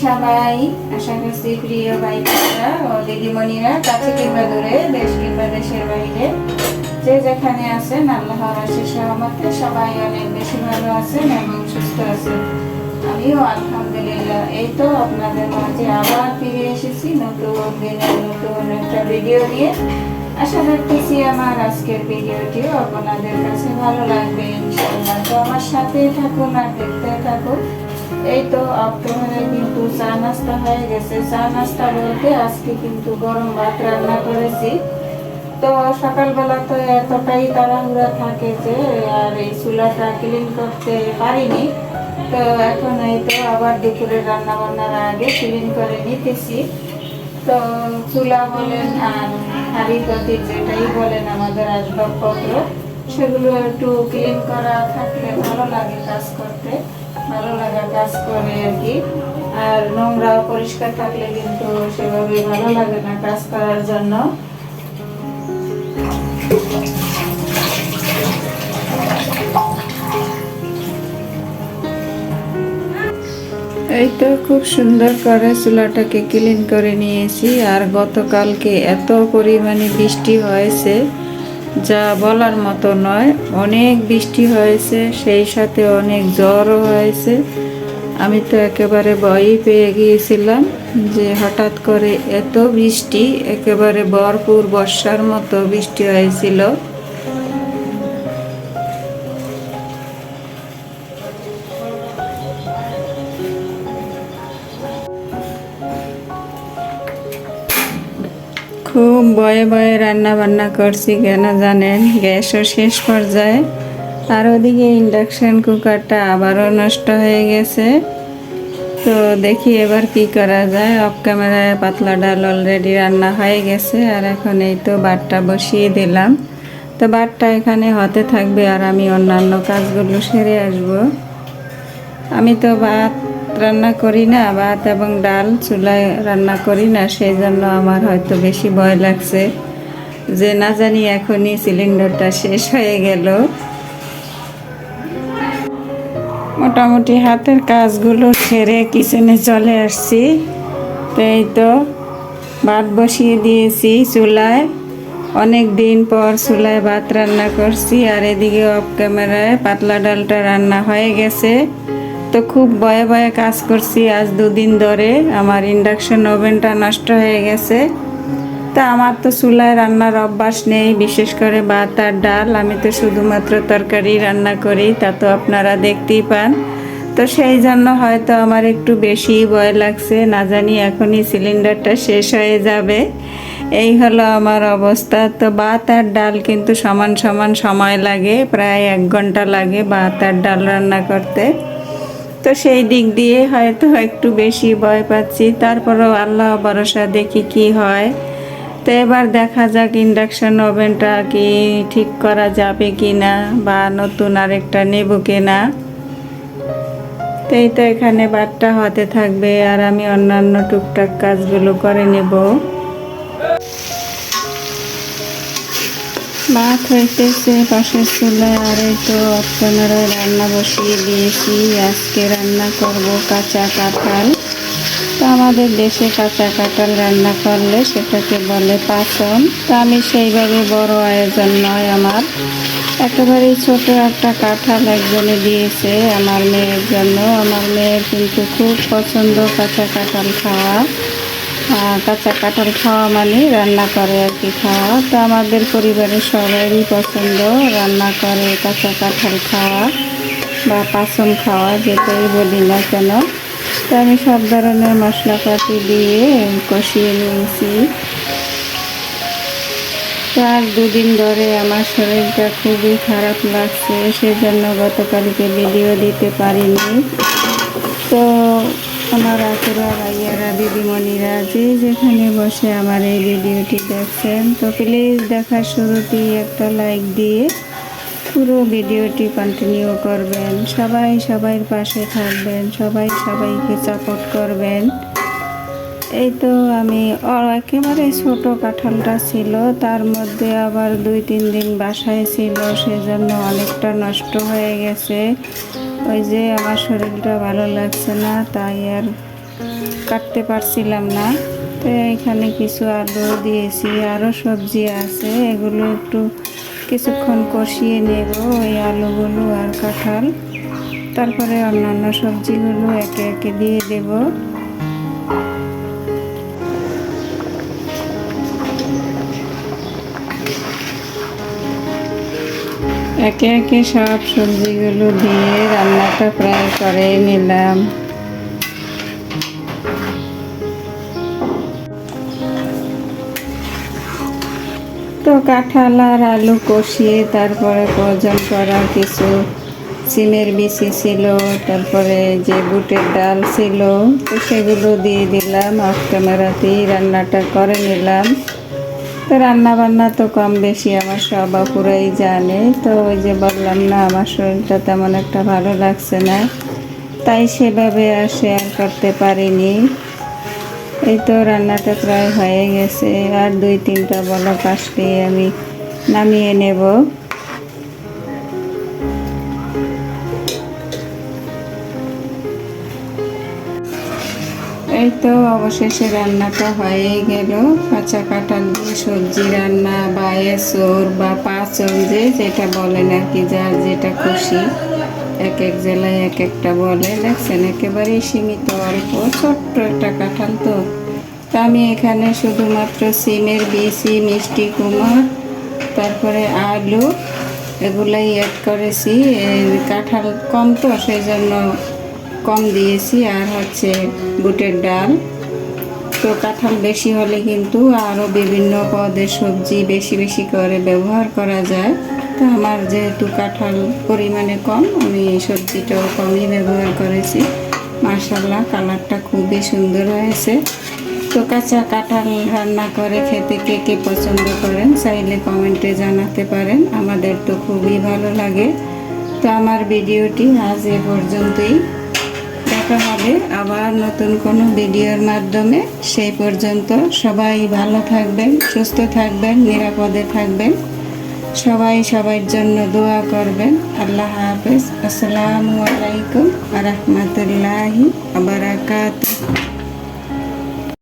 সবাই। আশা করছি প্রিয় ভাই বোনেরা ও দিদিমণিরা কাছে কিংবা দূরে, দেশ কিংবা দেশের বাইরে, যে যেখানে আছেন আল্লাহর আশীষ রহমতে সবাই অনেক বেশি ভালো আছেন এবং সুস্থ আছেন। আমিও আলহামদুলিল্লাহ। এই তো আপনাদের মাঝে আবার ফিরে এসেছি নতুন দিনের নতুন একটা ভিডিও নিয়ে। আশা রাখতেছি আমার আজকের ভিডিওটিও আপনাদের কাছে ভালো লাগবে ইনশাআল্লাহ। তো আমার সাথে থাকুন আর দেখতে থাকুন। এই তো অক্টোবরে কিন্তু চা নাস্তা হয়ে গেছে। চা নাস্তা বলতে আজকে কিন্তু গরম ভাত রান্না করেছি। তো সকালবেলা তো এতটাই তাড়াহুড়া থাকে যে আর এই চুলাটা ক্লিন করতে পারিনি। তো এখন এই তো আবার দুপুরে রান্না বান্নার আগে ক্লিন করে নিতেছি। তো চুলা বলেন আর হাঁড়ি পাতি যেটাই বলেন আমাদের আসবাবপত্র, সেগুলো একটু ক্লিন করা থাকলে ভালো লাগে কাজ করতে, ভালো লাগা কাজ করে আর কি। আর নোংরা পরিষ্কার থাকলে কিন্তু সেভাবে ভালো লাগে না কাজ করার জন্য। এই তো খুব সুন্দর করে চুলাটাকে ক্লিন করে নিয়েছি। আর গতকালকে এত পরিমাণে বৃষ্টি হয়েছে যা বলার মতো নয়। অনেক বৃষ্টি হয়েছে, সেই সাথে অনেক জ্বরও হয়েছে। আমি তো একেবারে ভয়ই পেয়ে গিয়েছিলাম যে হঠাৎ করে এত বৃষ্টি, একেবারে ভরপুর বর্ষার মতো বৃষ্টি হয়েছিল। খুব ভয়ে ভয়ে রান্না বান্না করছি, কেন জানেন? গ্যাসও শেষ পর্যায়ে। আর ওদিকে ইন্ডাকশন কুকারটা আবারও নষ্ট হয়ে গেছে। তো দেখি এবার কি করা যায়। অফ ক্যামেরায় পাতলা ডাল অলরেডি রান্না হয়ে গেছে। আর এখন এই তো ভাতটা বসিয়ে দিলাম। তো ভাতটা এখানে হতে থাকবে আর আমি অন্যান্য কাজগুলো সেরে আসব। আমি তো ভাত রান্না করি না, ভাত এবং ডাল চুলায় রান্না করি না, সেই জন্য আমার হয়তো বেশি ভয় লাগছে যে না জানি এখনই সিলিন্ডারটা শেষ হয়ে গেল। মোটামুটি হাতের কাজগুলো সেরে কিচেনে চলে আসছি। তো এই তো ভাত বসিয়ে দিয়েছি চুলায়। অনেক দিন পর চুলায় ভাত রান্না করছি। আর এদিকে অফ ক্যামেরায় পাতলা ডালটা রান্না হয়ে গেছে। তো খুব ভয়ে ভয়ে কাজ করছি আজ দুদিন ধরে। আমার ইন্ডাকশন ওভেনটা নষ্ট হয়ে গেছে। তা আমার তো চুলায় রান্নার অভ্যাস নেই, বিশেষ করে ভাত আর ডাল। আমি তো শুধুমাত্র তরকারি রান্না করি, তা তো আপনারা দেখতেই পান। তো সেই জন্য হয়তো আমার একটু বেশি ভয় লাগছে, না জানি এখনই সিলিন্ডারটা শেষ হয়ে যাবে। এই হলো আমার অবস্থা। তো ভাত আর ডাল কিন্তু সমান সমান সময় লাগে, প্রায় 1 ঘন্টা লাগে ভাত আর ডাল রান্না করতে। তো সেই দিক দিয়ে হয়তো একটু বেশি ভয় পাচ্ছি, তারপরেও আল্লাহ ভরসা, দেখি কি হয়। তো এবার দেখা যাক ইন্ডাকশন ওভেনটা কি ঠিক করা যাবে কি না, বা নতুন আরেকটা নেব কিনা। তো এই তো এখানে ভাতটা হতে থাকবে আর আমি অন্যান্য টুকটাক কাজগুলো করে নেব। ভাত হইতেছে পাশের চুলায়। আর এই তো ক্যামেরায় রান্না বসিয়ে দিয়েছি। আজকে রান্না করব কাঁচা কাঁঠাল। তো আমাদের দেশে কাঁচা কাঁঠাল রান্না করলে সেটাকে বলে পাচন। তো আমি সেইভাবে বড় আয়োজন নয় আমার, একেবারেই ছোট একটা কাঁঠাল একজনে দিয়েছে আমার মেয়ের জন্য। আমার মেয়ের কিন্তু খুব পছন্দ কাঁচা কাঁঠাল খাওয়া। কাঁচা কাঁঠাল খাওয়া মানে রান্না করে আর কি খাওয়া। তো আমাদের পরিবারের সবারই পছন্দ রান্না করে কাঁচা কাঁঠাল খাওয়া বা পাচন খাওয়া, যেটাই বলি না কেন। তো আমি সব ধরনের মশলাপাতি দিয়ে কষিয়ে নিয়েছি। তো আর 2 দিন ধরে আমার শরীরটা খুবই খারাপ লাগছে, সেজন্য গতকালকে ভিডিও দিতে পারিনি। তো আমার আপুরা, ভাইয়ারা, দিদিমণিরা যে যেখানে বসে আমার এই ভিডিওটি দেখছেন, তো প্লিজ দেখার শুরুতেই একটা লাইক দিয়ে পুরো ভিডিওটি কন্টিনিউ করবেন। সবাই সবার পাশে থাকবেন, সবাই সবাইকে সাপোর্ট করবেন। এই তো আমি একেবারে ছোট কাঁঠালটা ছিল, তার মধ্যে আবার 2-3 দিন বাসায় ছিল, সেজন্য অনেকটা নষ্ট হয়ে গেছে। ওই যে আমার শরীরটা ভালো লাগছে না, তাই আর কাটতে পারছিলাম না, তো এখানে কিছু আলু দিয়েছি, আরও সবজি আছে, এগুলো একটু কিছুক্ষণ কষিয়ে নেব, ওই আলুগুলো আর কাঁঠাল, তারপরে অন্যান্য সবজিগুলো একে একে দিয়ে দেব। একে একে সব সবজিগুলো দিয়ে রান্নাটা প্রায় করে নিলাম। তো কাঁঠাল আর আলু কষিয়ে তারপরে প্রয়োজন করা কিছু সিমের বিচি ছিল, তারপরে যে বুটের ডাল ছিল, তো সেগুলো দিয়ে দিলাম। অফ ক্যামেরাতেই রান্নাটা করে নিলাম। তো রান্না বান্না তো কম বেশি আমার সব আপুরাই জানে। তো ওই যে বললাম না, আমার শরীরটা তেমন একটা ভালো লাগছে না, তাই সেভাবে আর শেয়ার করতে পারিনি। এই তো রান্নাটা প্রায় হয়ে গেছে, আর 2-3টা বলক আসলেই আমি নামিয়ে নেব। এই তো অবশেষে রান্নাটা হয়ে গেল। কাঁচা কাঁঠাল দিয়ে সবজি রান্না বা এসর বা পাঁচন, যেটা বলেন আর কি, যার যেটা খুশি, এক এক জেলায় এক একটা বলে। দেখছেন একেবারেই সীমিত, অল্প ছোট্ট একটা কাঁঠাল। তো আমি এখানে শুধুমাত্র সিমের বিচি, মিষ্টি কুমড়, তারপরে আলু, এগুলাই অ্যাড করেছি। কাঁঠাল কম তো সেই জন্য কম দিয়েছি, আর হচ্ছে বুটের ডাল। তো কাঁঠাল বেশি হলে কিন্তু আরও বিভিন্ন পদের সবজি বেশি বেশি করে ব্যবহার করা যায়। তো আমার যেহেতু কাঁঠাল পরিমাণে কম, আমি সবজিটাও কমই ব্যবহার করেছি। মাশাআল্লাহ, কালারটা খুবই সুন্দর হয়েছে। তো কাঁচা কাঁঠাল রান্না করে খেতে কে কে পছন্দ করেন, চাইলে কমেন্টে জানাতে পারেন। আমাদের তো খুবই ভালো লাগে। তো আমার ভিডিওটি আজ এ পর্যন্তই। দেখা হবে আবার নতুন কোনো ভিডিওর মাধ্যমে। সেই পর্যন্ত সবাই ভালো থাকবেন, সুস্থ থাকবেন, নিরাপদে থাকবেন। সবাই সবার জন্য দোয়া করবেন। আল্লাহ হাফেজ। আসসালামু আলাইকুম ওয়া রাহমাতুল্লাহি ওয়া বারাকাতুহু।